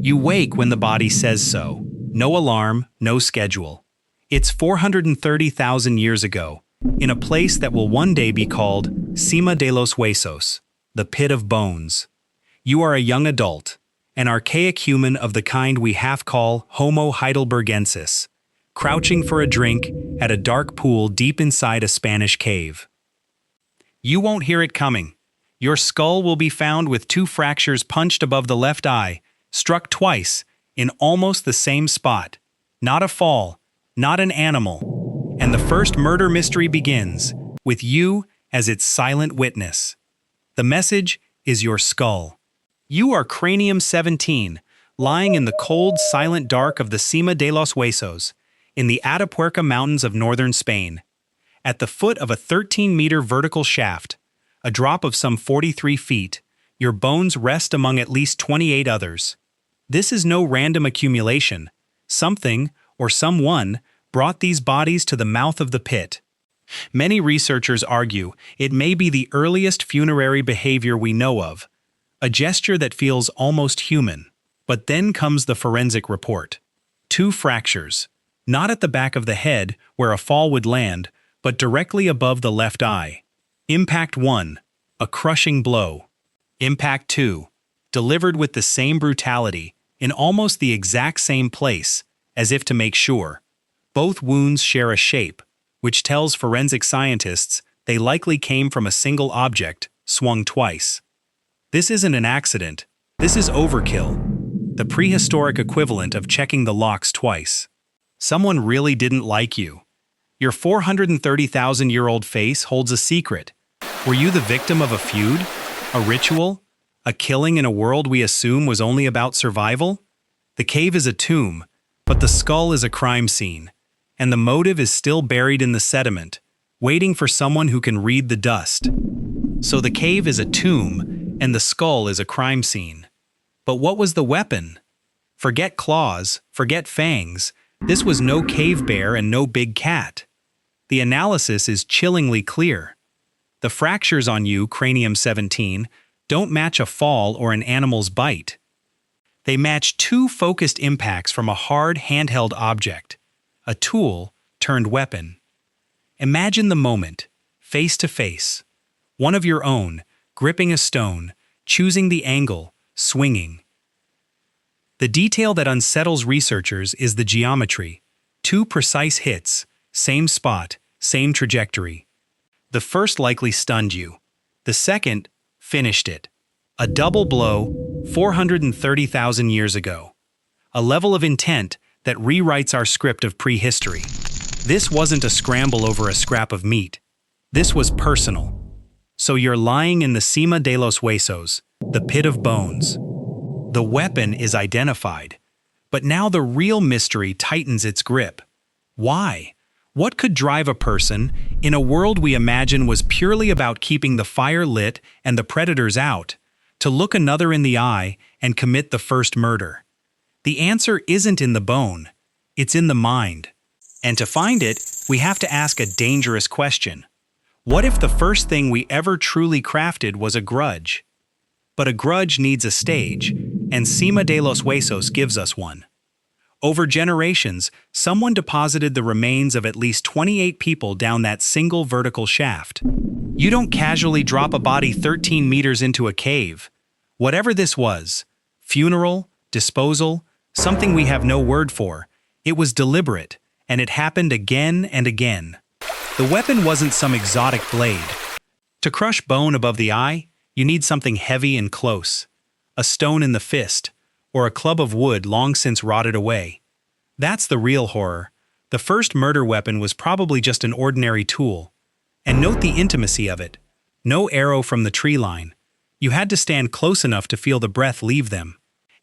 You wake when the body says so. No alarm, no schedule. It's 430,000 years ago, in a place that will one day be called Sima de los Huesos, the pit of bones. You are a young adult, an archaic human of the kind we half call Homo heidelbergensis, crouching for a drink at a dark pool deep inside a Spanish cave. You won't hear it coming. Your skull will be found with 2 fractures punched above the left eye, struck twice, in almost the same spot. Not a fall, not an animal. And the first murder mystery begins, with you as its silent witness. The message is your skull. You are Cranium 17, lying in the cold, silent dark of the Sima de los Huesos, in the Atapuerca mountains of northern Spain. At the foot of a 13-meter vertical shaft, a drop of some 43 feet, your bones rest among at least 28 others. This is no random accumulation. Something, or someone, brought these bodies to the mouth of the pit. Many researchers argue it may be the earliest funerary behavior we know of, a gesture that feels almost human. But then comes the forensic report. 2 fractures, not at the back of the head where a fall would land, but directly above the left eye. Impact 1, a crushing blow. Impact 2, delivered with the same brutality, in almost the exact same place, as if to make sure. Both wounds share a shape, which tells forensic scientists they likely came from a single object, swung twice. This isn't an accident. This is overkill, the prehistoric equivalent of checking the locks twice. Someone really didn't like you. Your 430,000-year-old face holds a secret. Were you the victim of a feud? A ritual? A killing in a world we assume was only about survival? The cave is a tomb, but the skull is a crime scene, and the motive is still buried in the sediment, waiting for someone who can read the dust. So the cave is a tomb, and the skull is a crime scene. But what was the weapon? Forget claws, forget fangs. This was no cave bear and no big cat. The analysis is chillingly clear. The fractures on you, Cranium 17, don't match a fall or an animal's bite. They match 2 focused impacts from a hard handheld object, a tool turned weapon. Imagine the moment, face to face, one of your own, gripping a stone, choosing the angle, swinging. The detail that unsettles researchers is the geometry. 2 precise hits, same spot, same trajectory. The first likely stunned you. The second finished it. A double blow, 430,000 years ago. A level of intent that rewrites our script of prehistory. This wasn't a scramble over a scrap of meat. This was personal. So you're lying in the Sima de los Huesos, the pit of bones. The weapon is identified. But now the real mystery tightens its grip. Why? What could drive a person, in a world we imagine was purely about keeping the fire lit and the predators out, to look another in the eye and commit the first murder? The answer isn't in the bone, it's in the mind. And to find it, we have to ask a dangerous question. What if the first thing we ever truly crafted was a grudge? But a grudge needs a stage, and Sima de los Huesos gives us one. Over generations, someone deposited the remains of at least 28 people down that single vertical shaft. You don't casually drop a body 13 meters into a cave. Whatever this was, funeral, disposal, something we have no word for, it was deliberate, and it happened again and again. The weapon wasn't some exotic blade. To crush bone above the eye, you need something heavy and close. A stone in the fist, or a club of wood long since rotted away. That's the real horror. The first murder weapon was probably just an ordinary tool. And note the intimacy of it. No arrow from the tree line. You had to stand close enough to feel the breath leave them.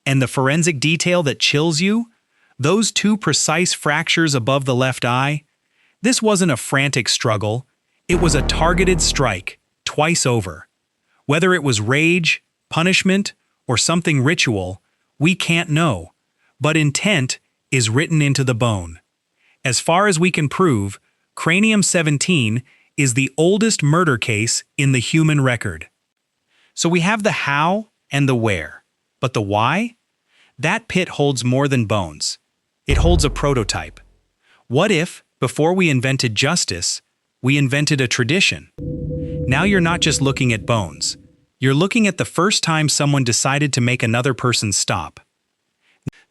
And the forensic detail that chills you? Those 2 precise fractures above the left eye? This wasn't a frantic struggle. It was a targeted strike, twice over. Whether it was rage, punishment, or something ritual, we can't know. But intent is written into the bone. As far as we can prove, Cranium 17 is the oldest murder case in the human record. So we have the how and the where. But the why? That pit holds more than bones. It holds a prototype. What if, before we invented justice, we invented a tradition? Now you're not just looking at bones. You're looking at the first time someone decided to make another person stop.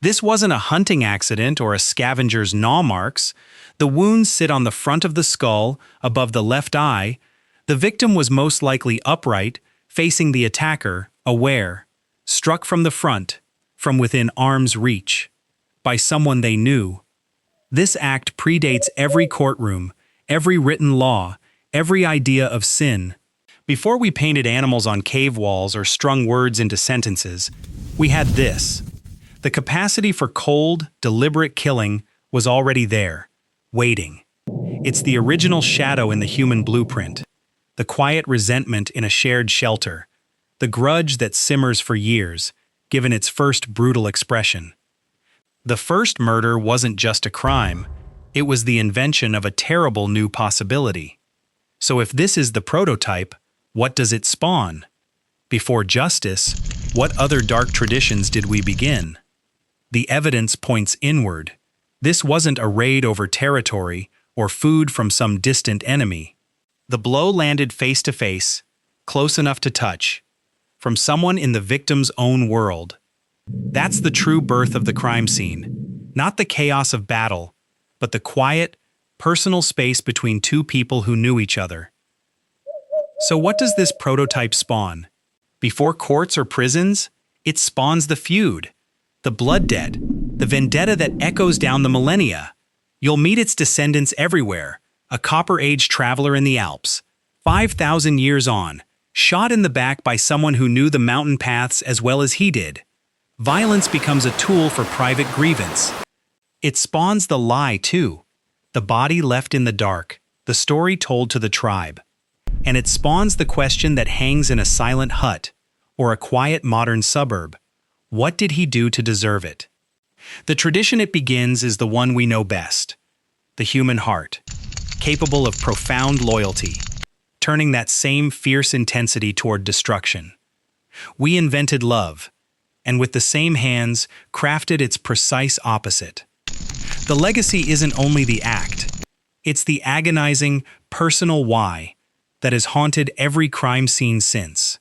This wasn't a hunting accident or a scavenger's gnaw marks. The wounds sit on the front of the skull, above the left eye. The victim was most likely upright, facing the attacker, aware, struck from the front, from within arm's reach, by someone they knew. This act predates every courtroom, every written law, every idea of sin. Before we painted animals on cave walls or strung words into sentences, we had this. The capacity for cold, deliberate killing was already there, waiting. It's the original shadow in the human blueprint, the quiet resentment in a shared shelter, the grudge that simmers for years, given its first brutal expression. The first murder wasn't just a crime, it was the invention of a terrible new possibility. So if this is the prototype, what does it spawn? Before justice, what other dark traditions did we begin? The evidence points inward. This wasn't a raid over territory or food from some distant enemy. The blow landed face to face, close enough to touch, from someone in the victim's own world. That's the true birth of the crime scene. Not the chaos of battle, but the quiet, personal space between two people who knew each other. So what does this prototype spawn? Before courts or prisons, it spawns the feud, the blood debt, the vendetta that echoes down the millennia. You'll meet its descendants everywhere, a Copper Age traveler in the Alps, 5,000 years on, shot in the back by someone who knew the mountain paths as well as he did. Violence becomes a tool for private grievance. It spawns the lie, too. The body left in the dark, the story told to the tribe. And it spawns the question that hangs in a silent hut, or a quiet modern suburb. What did he do to deserve it? The tradition it begins is the one we know best. The human heart, capable of profound loyalty, turning that same fierce intensity toward destruction. We invented love, and with the same hands, crafted its precise opposite. The legacy isn't only the act, it's the agonizing, personal why that has haunted every crime scene since.